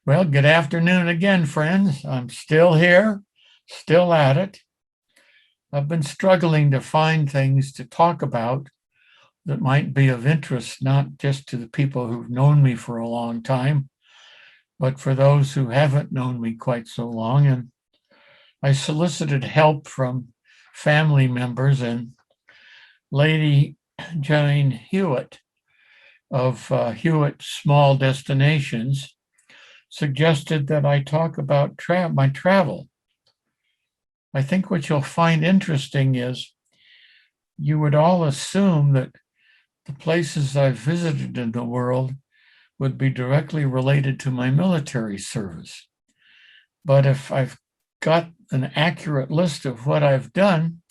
Well, good afternoon again, friends. I'm still here, still at it. I've been struggling to find things to talk about that might be of interest, not just to the people who've known me for a long time, but for those who haven't known me quite so long. And I solicited help from family members, and Lady Jane Hewitt of Hewitt Small Destinations suggested that I talk about my travel. I think what you'll find interesting is you would all assume that the places I've visited in the world would be directly related to my military service. But if I've got an accurate list of what I've done,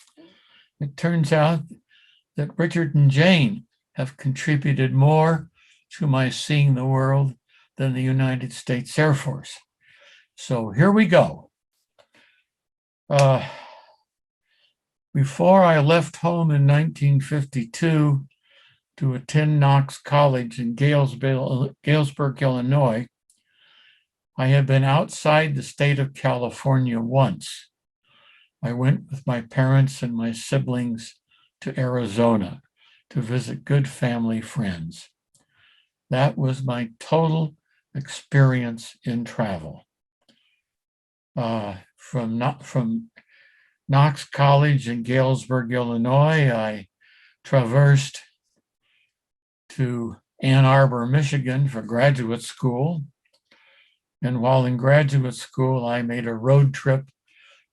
it turns out that Richard and Jane have contributed more to my seeing the world than the United States Air Force. So here we go. Before I left home in 1952 to attend Knox College in Galesburg, Illinois, I had been outside the state of California once. I went with my parents and my siblings to Arizona to visit good family friends. That was my total experience in travel. From Knox College in Galesburg, Illinois, I traversed to Ann Arbor, Michigan for graduate school. And while in graduate school, I made a road trip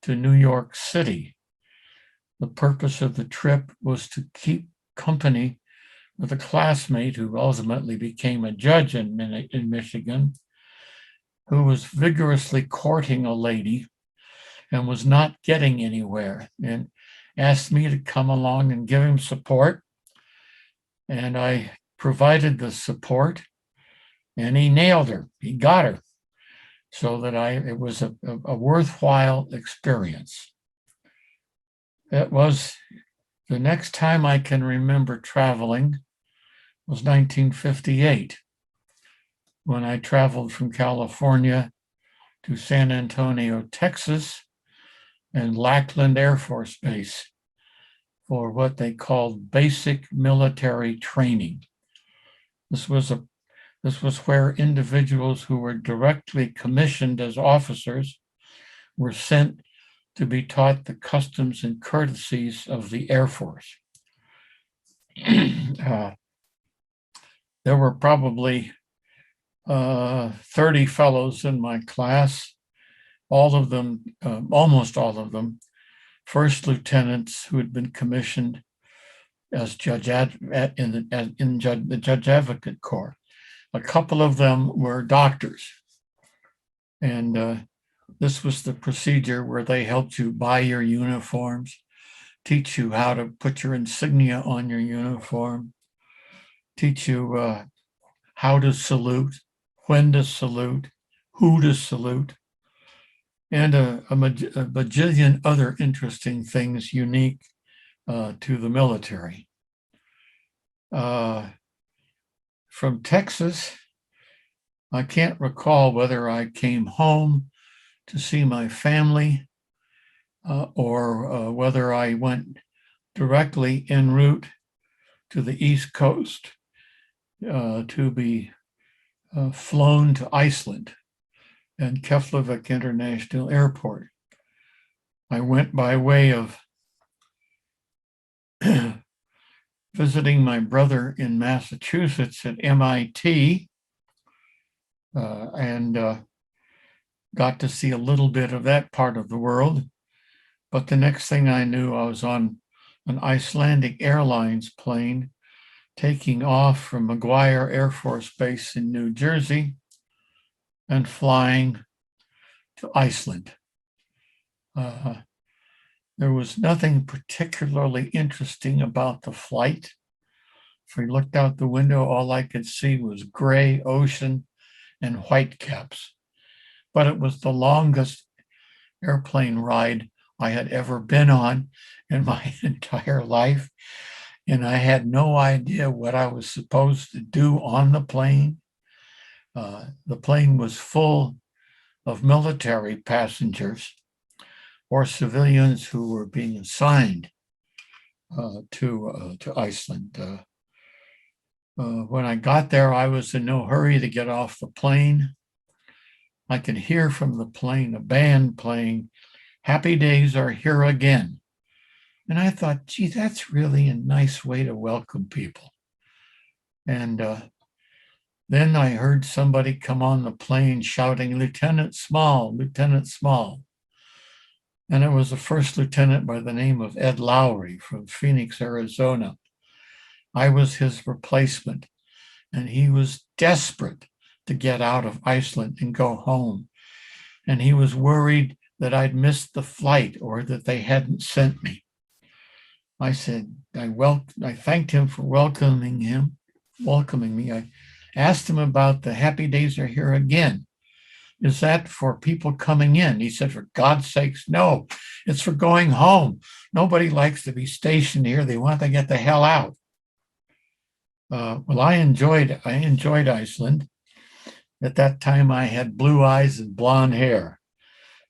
to New York City. The purpose of the trip was to keep company with a classmate who ultimately became a judge in Michigan, who was vigorously courting a lady and was not getting anywhere, and asked me to come along and give him support. And I provided the support, and he nailed her. He got her. So that it was a worthwhile experience. It was the next time I can remember traveling was 1958, when I traveled from California to San Antonio, Texas, and Lackland Air Force Base for what they called basic military training. This was where individuals who were directly commissioned as officers were sent to be taught the customs and courtesies of the Air Force. There were probably 30 fellows in my class, almost all of them, first lieutenants who had been commissioned as in the Judge Advocate Corps. A couple of them were doctors. And this was the procedure where they helped you buy your uniforms, teach you how to put your insignia on your uniform, teach you how to salute, when to salute, who to salute, and a bajillion other interesting things unique to the military. From Texas, I can't recall whether I came home to see my family or whether I went directly en route to the East Coast to be flown to Iceland and Keflavik International Airport. I went by way of visiting my brother in Massachusetts at MIT and got to see a little bit of that part of the world. But the next thing I knew, I was on an Icelandic Airlines plane taking off from McGuire Air Force Base in New Jersey and flying to Iceland. There was nothing particularly interesting about the flight. If we looked out the window, all I could see was gray ocean and whitecaps. But it was the longest airplane ride I had ever been on in my entire life. And I had no idea what I was supposed to do on the plane. The plane was full of military passengers or civilians who were being assigned to Iceland. When I got there, I was in no hurry to get off the plane. I could hear from the plane a band playing "Happy Days Are Here Again." And I thought, gee, that's really a nice way to welcome people. And then I heard somebody come on the plane shouting, "Lieutenant Small, Lieutenant Small." And it was a first lieutenant by the name of Ed Lowry from Phoenix, Arizona. I was his replacement, and he was desperate to get out of Iceland and go home. And he was worried that I'd missed the flight or that they hadn't sent me. I said, I thanked him for welcoming me. I asked him about the "Happy Days Are Here Again." Is that for people coming in? He said, for God's sakes, no, it's for going home. Nobody likes to be stationed here. They want to get the hell out. Well, I enjoyed Iceland. At that time, I had blue eyes and blonde hair.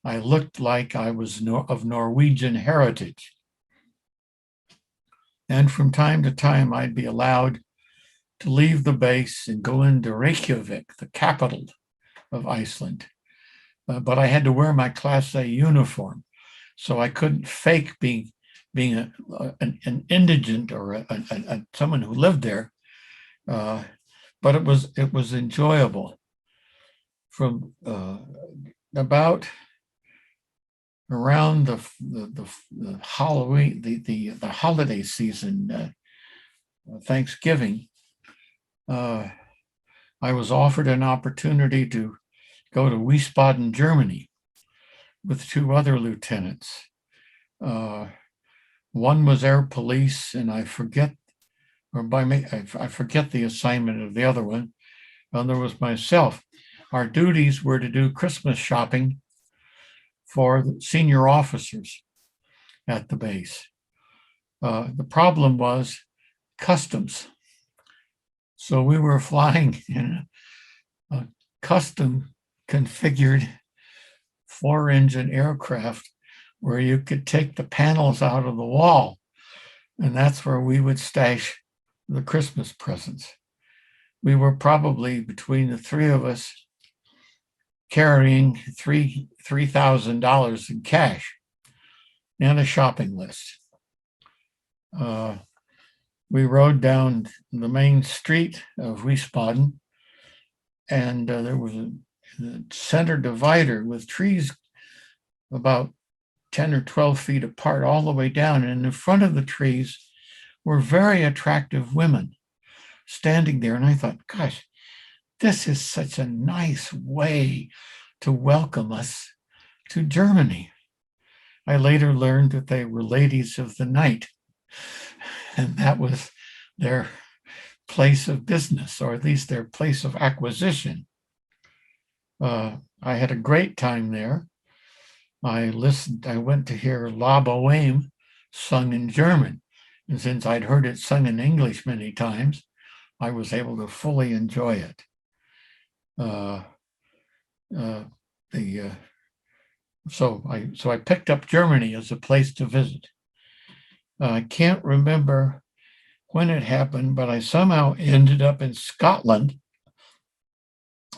I looked like I was of Norwegian heritage. And from time to time, I'd be allowed to leave the base and go into Reykjavik, the capital of Iceland. But I had to wear my Class A uniform, so I couldn't fake being an indigent or someone who lived there. But it was enjoyable. From about around the Halloween, the holiday season, Thanksgiving, I was offered an opportunity to go to Wiesbaden, Germany, with two other lieutenants. One was air police, and I forget the assignment of the other one. And there was myself. Our duties were to do Christmas shopping for the senior officers at the base. The problem was customs. So we were flying in a custom configured 4-engine aircraft where you could take the panels out of the wall, and that's where we would stash the Christmas presents. We were probably, between the three of us, carrying $3,000 in cash and a shopping list. We rode down the main street of Wiesbaden, and there was a center divider with trees about 10 or 12 feet apart all the way down. And in front of the trees were very attractive women standing there. And I thought, gosh, this is such a nice way to welcome us to Germany. I later learned that they were ladies of the night, and that was their place of business, or at least their place of acquisition. I had a great time there. I went to hear La Boheme sung in German. And since I'd heard it sung in English many times, I was able to fully enjoy it. So I picked up Germany as a place to visit. I can't remember when it happened, but I somehow ended up in Scotland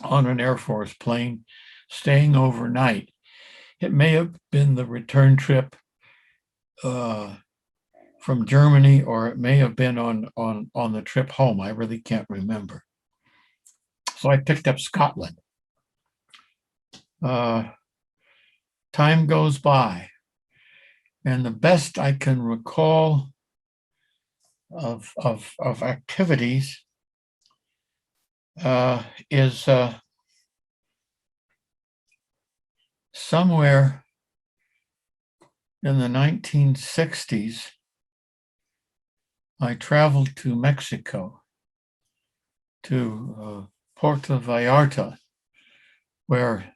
on an Air Force plane, staying overnight. It may have been the return trip from Germany, or it may have been on the trip home. I really can't remember. So I picked up Scotland. Time goes by, and the best I can recall of activities is somewhere in the 1960s, I traveled to Mexico, to Puerto Vallarta, where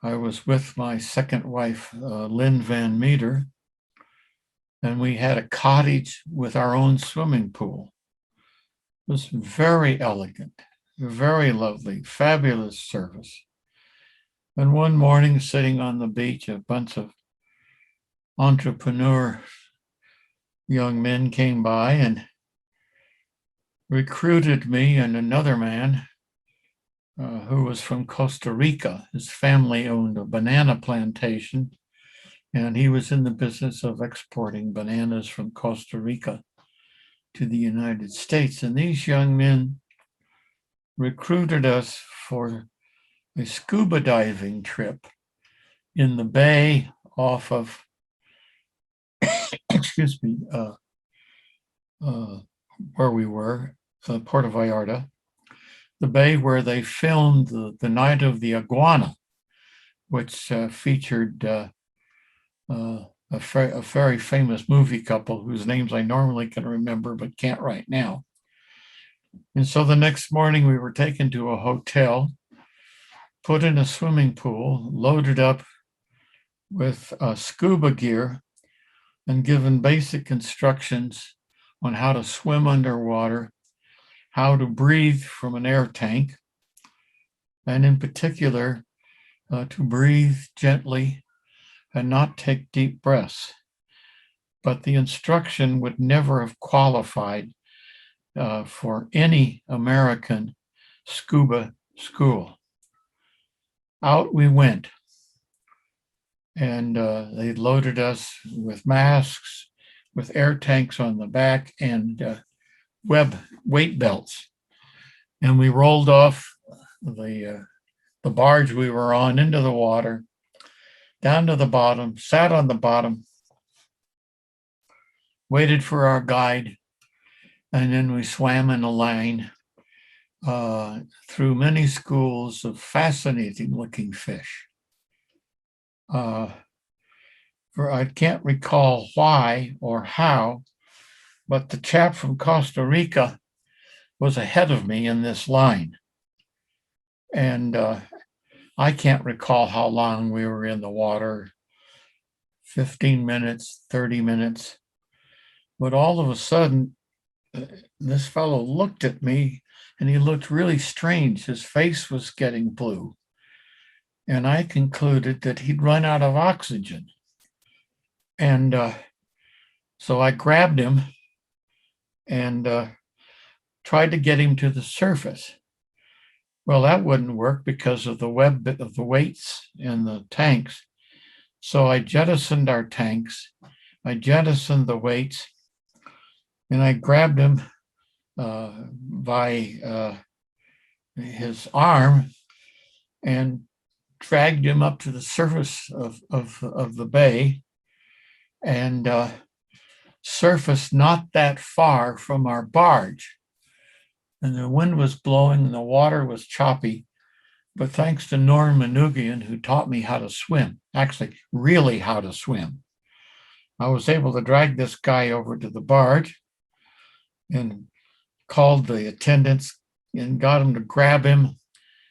I was with my second wife, Lynn Van Meter, and we had a cottage with our own swimming pool. It was very elegant, very lovely, fabulous service. And one morning, sitting on the beach, a bunch of entrepreneur young men came by and recruited me and another man who was from Costa Rica. His family owned a banana plantation, and he was in the business of exporting bananas from Costa Rica to the United States. And these young men recruited us for a scuba diving trip in the bay off of, excuse me, where we were, Puerto Vallarta, the bay where they filmed the Night of the Iguana, which featured a very famous movie couple whose names I normally can remember but can't right now. And so the next morning we were taken to a hotel, put in a swimming pool, loaded up with scuba gear, and given basic instructions on how to swim underwater, how to breathe from an air tank, and in particular, to breathe gently and not take deep breaths. But the instruction would never have qualified for any American scuba school. Out we went, and they loaded us with masks, with air tanks on the back, and weight belts. And we rolled off the barge we were on into the water, down to the bottom, sat on the bottom, waited for our guide, and then we swam in a line through many schools of fascinating looking fish. I can't recall why or how, but the chap from Costa Rica was ahead of me in this line. And I can't recall how long we were in the water, 15 minutes, 30 minutes. But all of a sudden, this fellow looked at me and he looked really strange. His face was getting blue. And I concluded that he'd run out of oxygen. And so I grabbed him and tried to get him to the surface. Well, that wouldn't work because of the web of the weights in the tanks. So I jettisoned our tanks, I jettisoned the weights, and I grabbed him by his arm and dragged him up to the surface of the bay and surfaced not that far from our barge. And the wind was blowing and the water was choppy. But thanks to Norm Manugian, who taught me how to swim, actually, really how to swim, I was able to drag this guy over to the barge and called the attendants and got him to grab him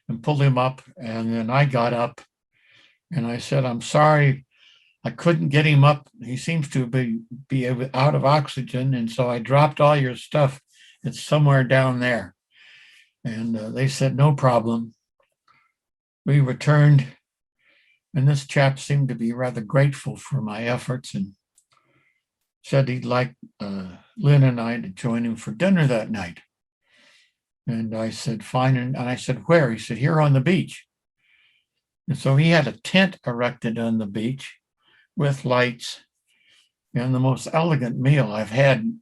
and pull him up. And then I got up and I said, I'm sorry, I couldn't get him up. He seems to be out of oxygen. And so I dropped all your stuff. It's somewhere down there. And they said, no problem. We returned, and this chap seemed to be rather grateful for my efforts and said he'd like Lynn and I to join him for dinner that night. And I said, fine. And I said, where? He said, here on the beach. And so he had a tent erected on the beach with lights and the most elegant meal I've had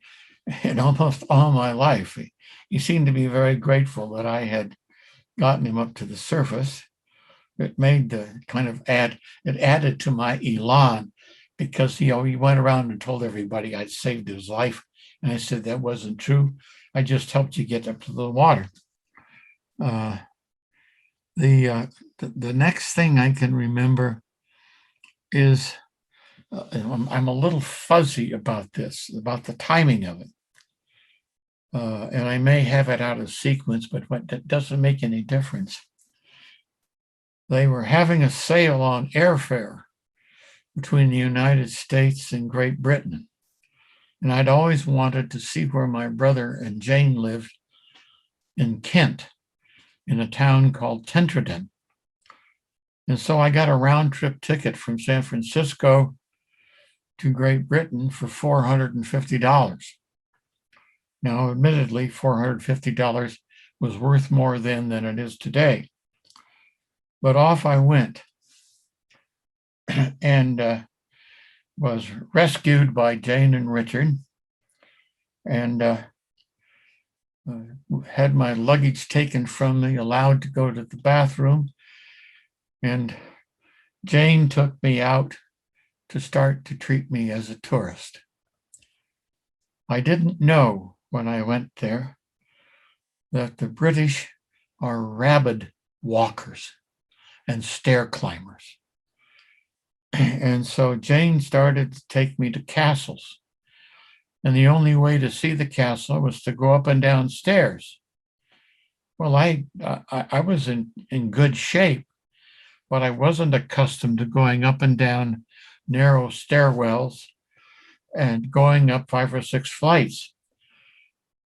in almost all my life. He seemed to be very grateful that I had gotten him up to the surface. It made the kind of it added to my elan because, he went around and told everybody I'd saved his life. And I said, that wasn't true. I just helped you get up to the water. The next thing I can remember is, I'm a little fuzzy about this, about the timing of it. And I may have it out of sequence, but that doesn't make any difference. They were having a sale on airfare between the United States and Great Britain. And I'd always wanted to see where my brother and Jane lived in Kent. in a town called Tenterden. And so I got a round trip ticket from San Francisco to Great Britain for $450. Now, admittedly, $450 was worth more then than it is today. But off I went and was rescued by Jane and Richard, and had my luggage taken from me, allowed to go to the bathroom. And Jane took me out to start to treat me as a tourist. I didn't know when I went there that the British are rabid walkers and stair climbers. And so Jane started to take me to castles. And the only way to see the castle was to go up and down stairs. Well, I was in good shape, but I wasn't accustomed to going up and down narrow stairwells and going up 5 or 6 flights.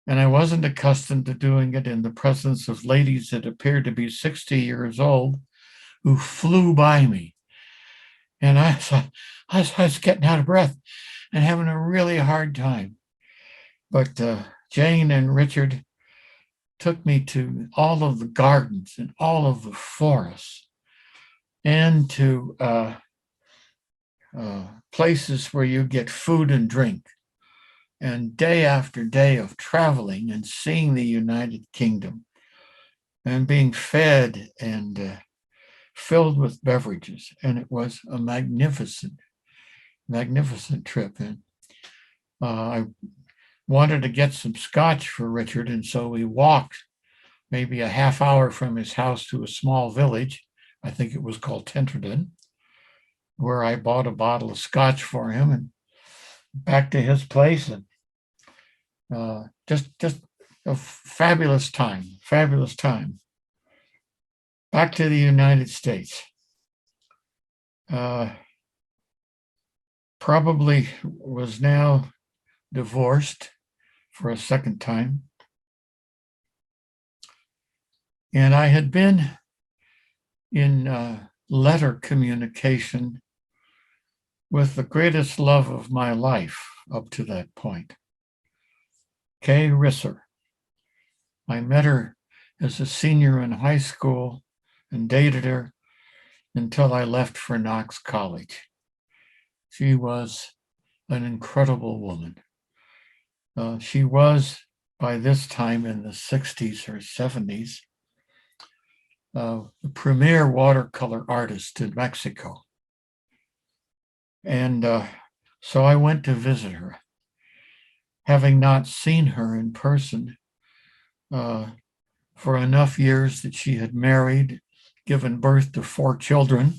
And I wasn't accustomed to doing it in the presence of ladies that appeared to be 60 years old who flew by me. And I was getting out of breath and having a really hard time. But Jane and Richard took me to all of the gardens and all of the forests, and to places where you get food and drink. And day after day of traveling and seeing the United Kingdom and being fed and filled with beverages. And it was a magnificent trip. And I wanted to get some scotch for Richard. And so we walked maybe a half hour from his house to a small village. I think it was called Tenterden, where I bought a bottle of scotch for him and back to his place. And just a fabulous time. Back to the United States. Probably was now divorced for a second time. And I had been in letter communication with the greatest love of my life up to that point, Kay Risser. I met her as a senior in high school and dated her until I left for Knox College. She was an incredible woman. She was, by this time in the 60s or 70s, the premier watercolor artist in Mexico. And so I went to visit her, having not seen her in person for enough years that she had married, given birth to 4 children,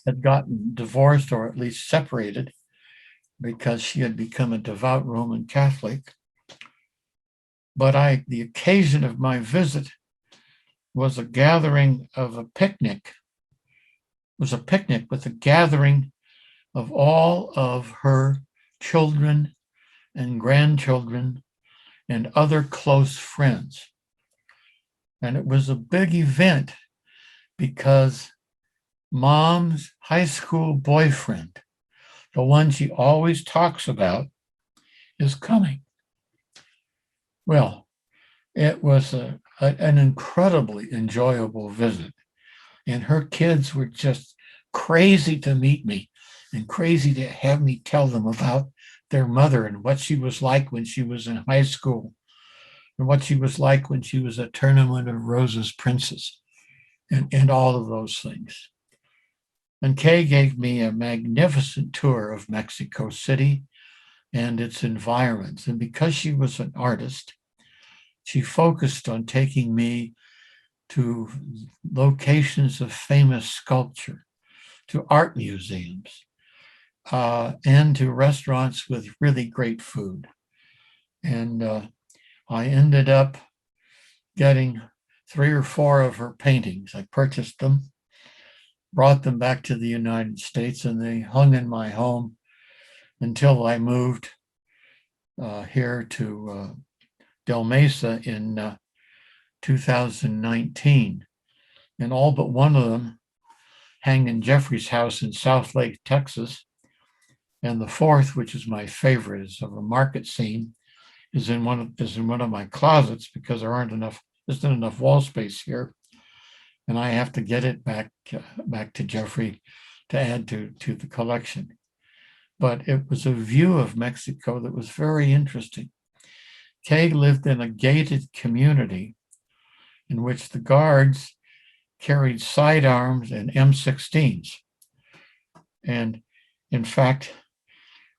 had gotten divorced or at least separated because she had become a devout Roman Catholic. But the occasion of my visit was a gathering of a picnic. It was a picnic with a gathering of all of her children and grandchildren and other close friends. And it was a big event because Mom's high school boyfriend, the one she always talks about, is coming. Well, it was an incredibly enjoyable visit. And her kids were just crazy to meet me and crazy to have me tell them about their mother and what she was like when she was in high school and what she was like when she was at Tournament of Roses Princess and all of those things. And Kay gave me a magnificent tour of Mexico City and its environs. And because she was an artist, she focused on taking me to locations of famous sculpture, to art museums, and to restaurants with really great food. And I ended up getting 3 or 4 of her paintings. I purchased them, brought them back to the United States, and they hung in my home until I moved here to Del Mesa in 2019. And all but one of them hang in Jeffrey's house in Southlake, Texas. And the fourth, which is my favorite, is of a market scene, is in one of my closets because there isn't enough wall space here. And I have to get it back to Jeffrey to add to the collection. But it was a view of Mexico that was very interesting. Kay lived in a gated community in which the guards carried sidearms and M16s. And in fact,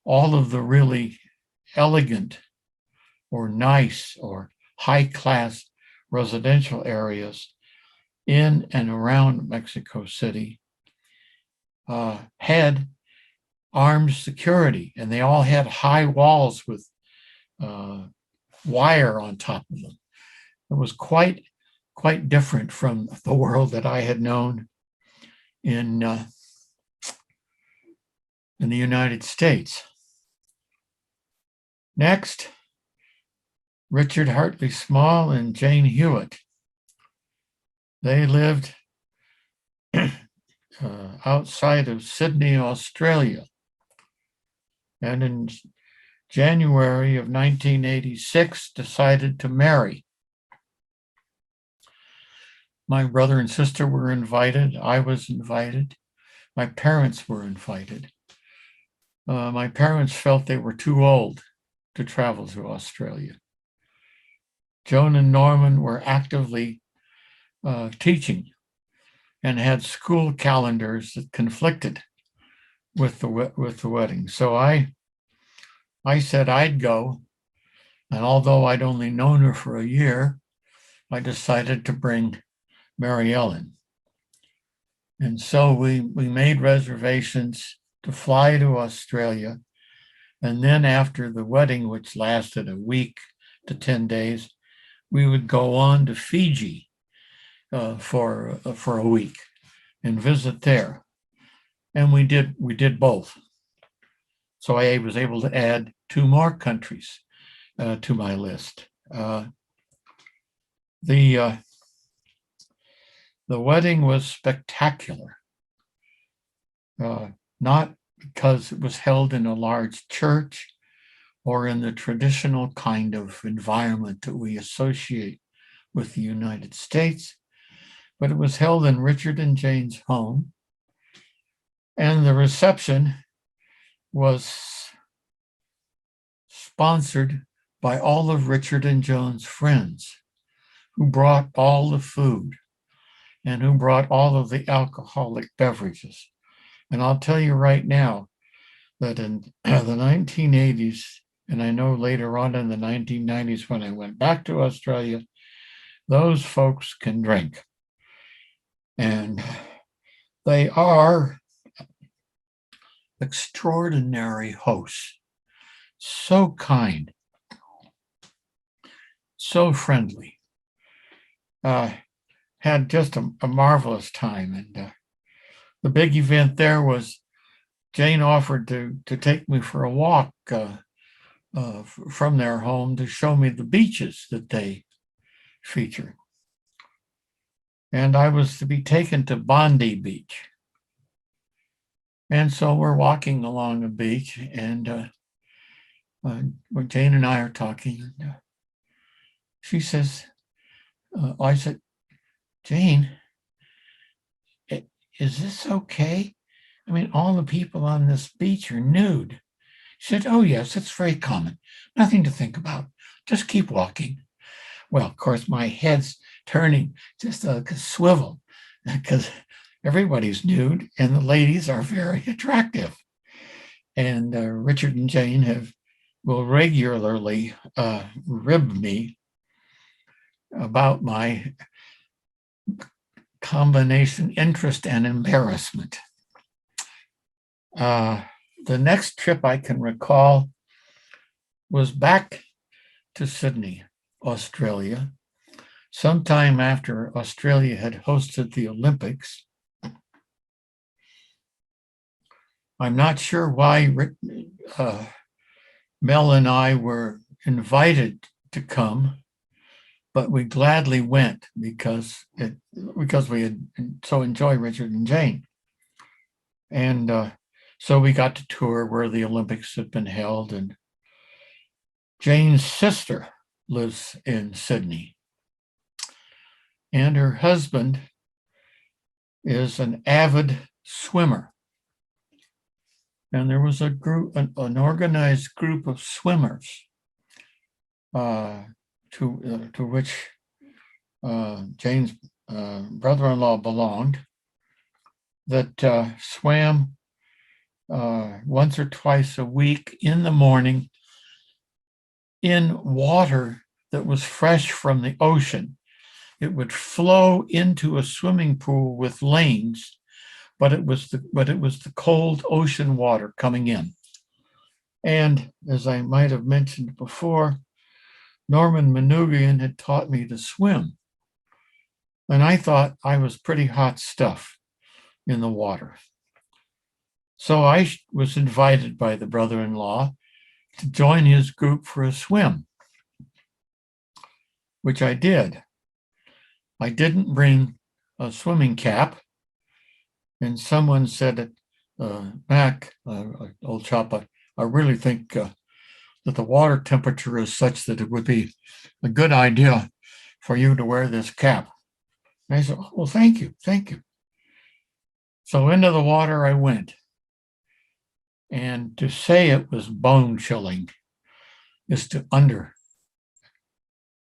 all of the really elegant or nice or high-class residential areas in and around Mexico City had armed security, and they all had high walls with wire on top of them. It was quite different from the world that I had known in the United States. Next, Richard Hartley Small and Jane Hewitt. They lived outside of Sydney, Australia. And in January of 1986, decided to marry. My brother and sister were invited. I was invited. My parents were invited. My parents felt they were too old to travel to Australia. Joan and Norman were actively teaching and had school calendars that conflicted with the wedding. So I said I'd go, and although I'd only known her for a year, I decided to bring Mary Ellen. And so we made reservations to fly to Australia. And then after the wedding, which lasted a week to 10 days, we would go on to Fiji for a week and visit there. And we did both. So I was able to add 2 more countries to my list. The wedding was spectacular, not because it was held in a large church or in the traditional kind of environment that we associate with the United States, but it was held in Richard and Jane's home. And the reception was sponsored by all of Richard and Joan's friends, who brought all the food and who brought all of the alcoholic beverages. And I'll tell you right now that in the 1980s, and I know later on in the 1990s when I went back to Australia, those folks can drink. And they are extraordinary hosts. So kind, so friendly. Had just a marvelous time. And the big event there was Jane offered to take me for a walk from their home to show me the beaches that they feature. And I was to be taken to Bondi Beach. And so we're walking along the beach, and Jane and I are talking. And she says, I said, Jane, is this okay? I mean, all the people on this beach are nude. She said, oh, yes, it's very common. Nothing to think about. Just keep walking. Well, of course, my head's turning just a swivel because everybody's nude and the ladies are very attractive. And Richard and Jane will regularly rib me about my combination interest and embarrassment. The next trip I can recall was back to Sydney, Australia, sometime after Australia had hosted the Olympics. I'm not sure why Mel and I were invited to come, but we gladly went because we had so enjoyed Richard and Jane. And so we got to tour where the Olympics had been held. And Jane's sister lives in Sydney. And her husband is an avid swimmer. And there was a group, an organized group of swimmers to which Jane's brother-in-law belonged, that swam once or twice a week in the morning in water that was fresh from the ocean. It would flow into a swimming pool with lanes, but it was the cold ocean water coming in. And as I might have mentioned before, Norman Manoogian had taught me to swim. And I thought I was pretty hot stuff in the water. So I was invited by the brother-in-law to join his group for a swim, which I did. I didn't bring a swimming cap, and someone said that, Mac, old chap, I really think that the water temperature is such that it would be a good idea for you to wear this cap. And I said, oh, well, thank you. So into the water I went. And to say it was bone chilling is to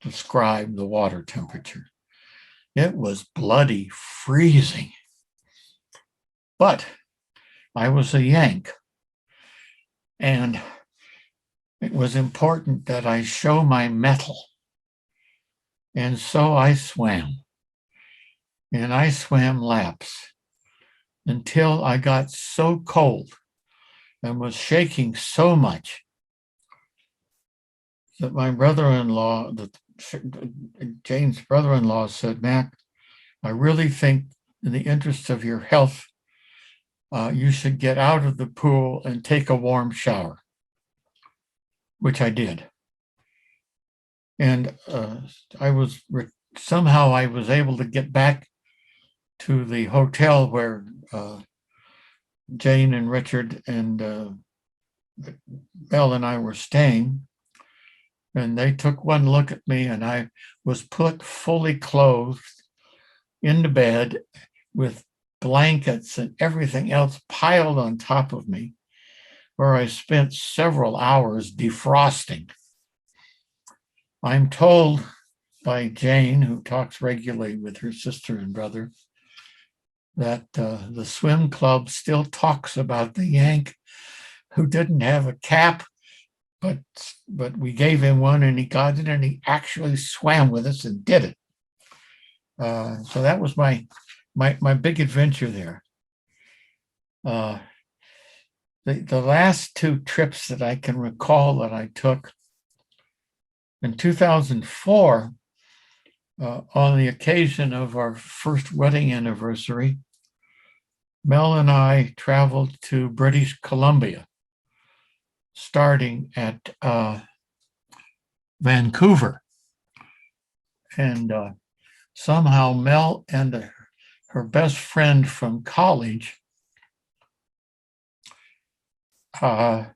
describe the water temperature. It was bloody freezing. But I was a Yank, and it was important that I show my mettle. And so I swam. And I swam laps until I got so cold and was shaking so much that my brother-in-law, Jane's brother-in-law, said, Mac, I really think in the interest of your health, you should get out of the pool and take a warm shower, which I did. And somehow I was able to get back to the hotel where Jane and Richard and Mel and I were staying. And they took one look at me, and I was put fully clothed into bed with blankets and everything else piled on top of me, where I spent several hours defrosting. I'm told by Jane, who talks regularly with her sister and brother, that the swim club still talks about the Yank who didn't have a cap, but we gave him one and he got it and he actually swam with us and did it. So that was my big adventure there. The last two trips that I can recall that I took in 2004, on the occasion of our first wedding anniversary, Mel and I traveled to British Columbia, starting at Vancouver. And somehow Mel and her best friend from college had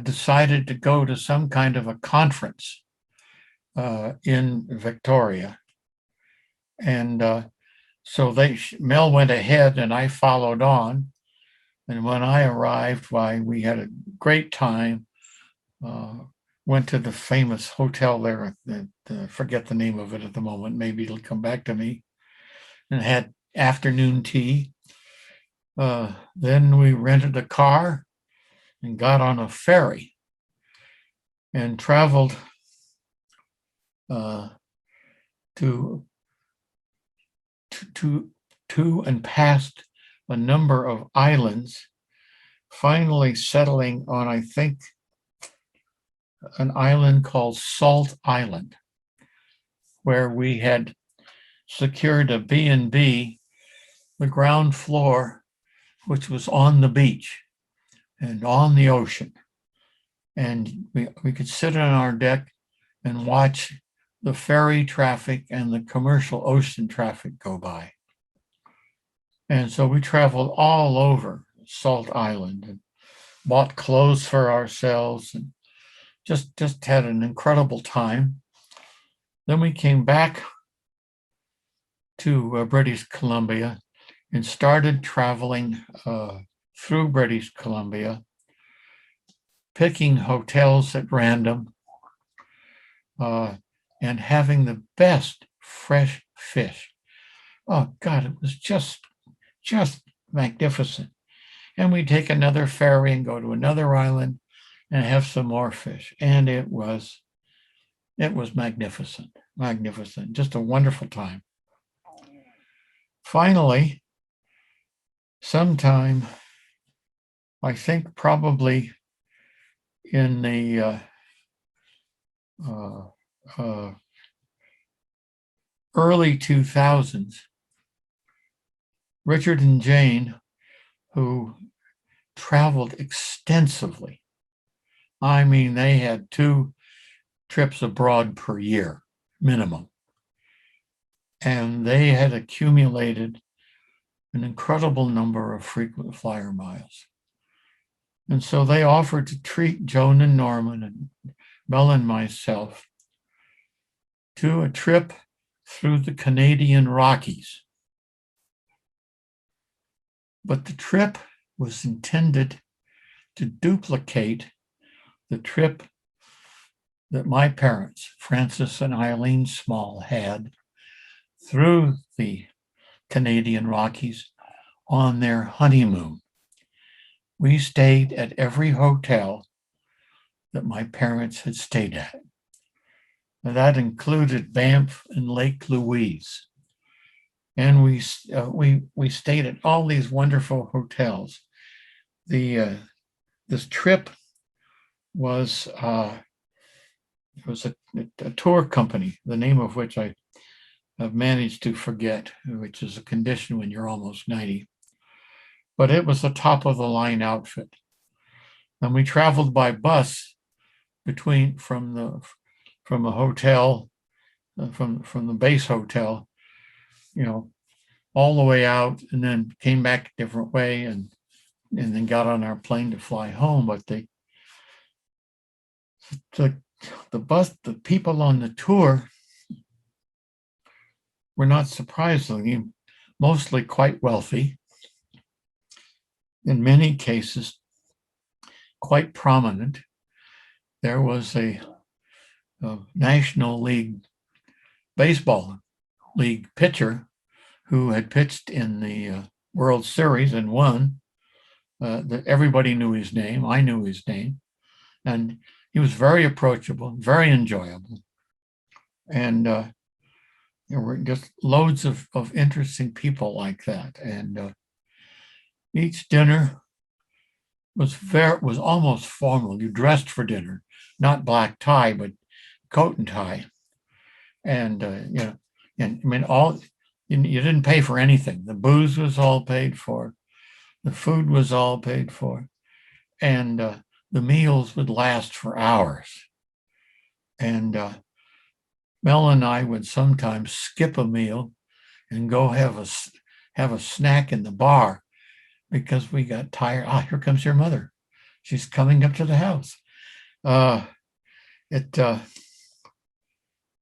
decided to go to some kind of a conference in Victoria. And so Mel went ahead and I followed on. And when I arrived, we had a great time. Went to the famous hotel there. Forget the name of it at the moment. Maybe it'll come back to me. And had afternoon tea. Then we rented a car and got on a ferry and traveled to and past a number of islands, finally settling on, I think, an island called Salt Island, where we had secured a B&B, the ground floor, which was on the beach and on the ocean. And we could sit on our deck and watch the ferry traffic and the commercial ocean traffic go by. And so we traveled all over Salt Island and bought clothes for ourselves and just had an incredible time. Then we came back to British Columbia and started traveling through British Columbia, picking hotels at random, and having the best fresh fish. Oh God, it was just magnificent. And we'd take another ferry and go to another island and have some more fish. And it was magnificent, just a wonderful time. Finally, sometime, I think probably in the early 2000s, Richard and Jane, who traveled extensively. I mean, they had 2 trips abroad per year, minimum. And they had accumulated an incredible number of frequent flyer miles. And so they offered to treat Joan and Norman and Mel and myself to a trip through the Canadian Rockies. But the trip was intended to duplicate the trip that my parents, Francis and Eileen Small, had through the Canadian Rockies on their honeymoon. We stayed at every hotel that my parents had stayed at. Now, that included Banff and Lake Louise. And we stayed at all these wonderful hotels. This trip was it was a tour company, the name of which I have managed to forget, which is a condition when you're almost 90. But it was a top of the line outfit. And we traveled by bus from a hotel, from the base hotel, all the way out, and then came back a different way and then got on our plane to fly home. But the people on the tour were, not surprisingly, mostly quite wealthy. In many cases, quite prominent. There was a National League Baseball League pitcher who had pitched in the World Series and won. Everybody knew his name. I knew his name. And he was very approachable, very enjoyable. And there were just loads of interesting people like that. And each dinner was almost formal. You dressed for dinner, not black tie, but coat and tie. And and I mean, you didn't pay for anything. The booze was all paid for, the food was all paid for, and the meals would last for hours. And Mel and I would sometimes skip a meal and go have a snack in the bar because we got tired. Here comes your mother. She's coming up to the house. It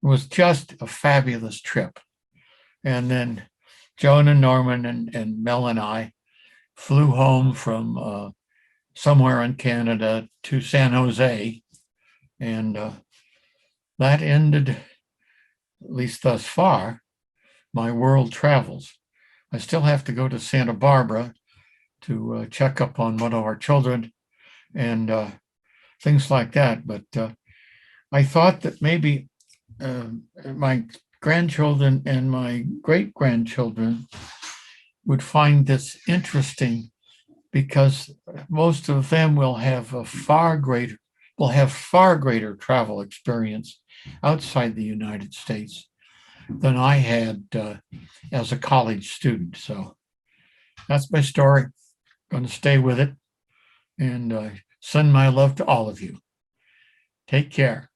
was just a fabulous trip. And then Joan and Norman and Mel and I flew home from somewhere in Canada to San Jose. And that ended, at least thus far, my world travels. I still have to go to Santa Barbara to check up on one of our children and things like that. But I thought that maybe my grandchildren and my great-grandchildren would find this interesting, because most of them will have far greater travel experience outside the United States than I had as a college student. So that's my story. Going to stay with it and send my love to all of you. Take care.